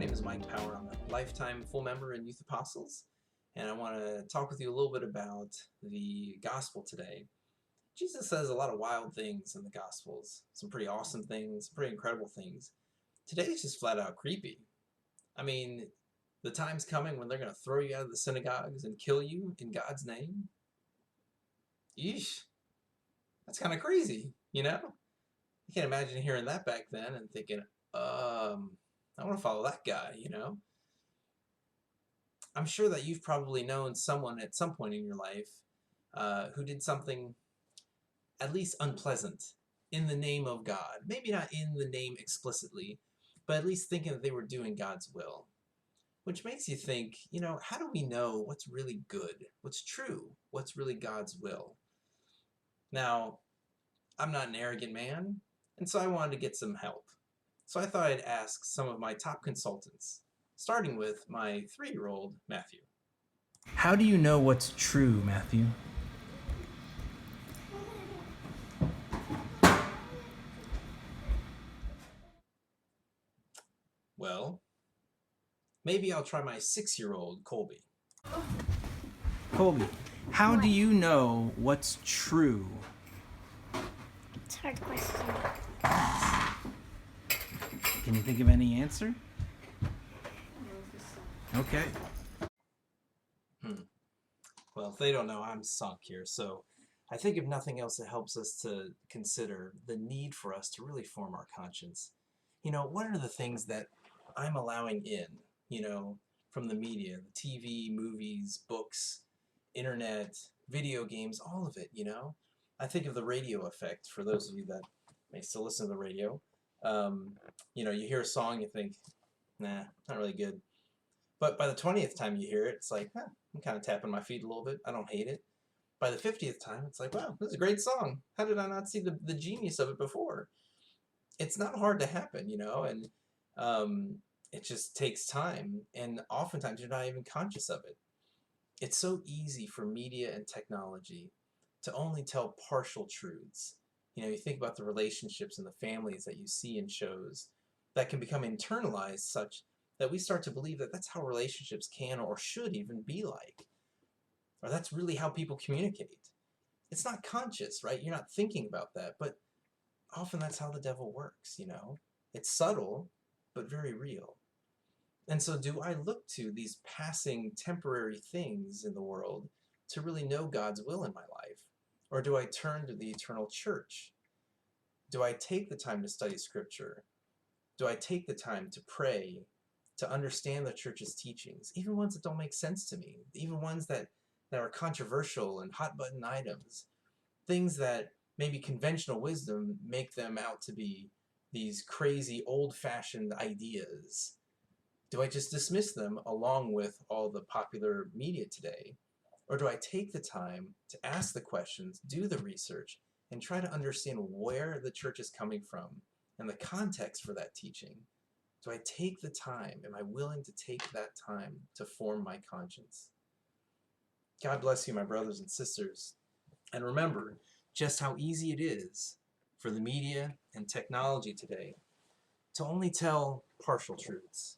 name is Mike Power. I'm a lifetime full member in Youth Apostles, and I want to talk with you a little bit about the gospel today. Jesus says a lot of wild things in the gospels, some pretty awesome things, pretty incredible things. Today's just flat out creepy. I mean, the time's coming when they're going to throw you out of the synagogues and kill you in God's name. Yeesh, that's kind of crazy, you know? I can't imagine hearing that back then and thinking, I want to follow that guy, you know? I'm sure that you've probably known someone at some point in your life who did something at least unpleasant in the name of God. Maybe not in the name explicitly, but at least thinking that they were doing God's will. Which makes you think, you know, how do we know what's really good, what's true, what's really God's will? Now, I'm not an arrogant man, and so I wanted to get some help. So I thought I'd ask some of my top consultants, starting with my 3-year-old, Matthew. How do you know what's true, Matthew? Well, maybe I'll try my 6-year-old, Colby. Colby, how do you know what's true? It's a hard question. Can you think of any answer? Okay. Well, if they don't know, I'm sunk here. So I think if nothing else, it helps us to consider the need for us to really form our conscience. You know, what are the things that I'm allowing in, you know, from the media, the TV, movies, books, internet, video games, all of it, you know? I think of the radio effect for those of you that may still listen to the radio. You know, you hear a song, you think, nah, not really good. But by the 20th time you hear it, it's like, I'm kind of tapping my feet a little bit. I don't hate it. By the 50th time, it's like, wow, this is a great song. How did I not see the genius of it before? It's not hard to happen, you know, and it just takes time. And oftentimes you're not even conscious of it. It's so easy for media and technology to only tell partial truths. You know, you think about the relationships and the families that you see in shows that can become internalized such that we start to believe that that's how relationships can or should even be like. Or that's really how people communicate. It's not conscious, right? You're not thinking about that, but often that's how the devil works, you know? It's subtle, but very real. And so do I look to these passing temporary things in the world to really know God's will in my life? Or do I turn to the eternal church? Do I take the time to study scripture? Do I take the time to pray, to understand the church's teachings, even ones that don't make sense to me, even ones that are controversial and hot button items, things that maybe conventional wisdom make them out to be these crazy old-fashioned ideas? Do I just dismiss them along with all the popular media today? Or do I take the time to ask the questions, do the research, and try to understand where the church is coming from and the context for that teaching? Do I take the time? Am I willing to take that time to form my conscience? God bless you, my brothers and sisters. And remember just how easy it is for the media and technology today to only tell partial truths.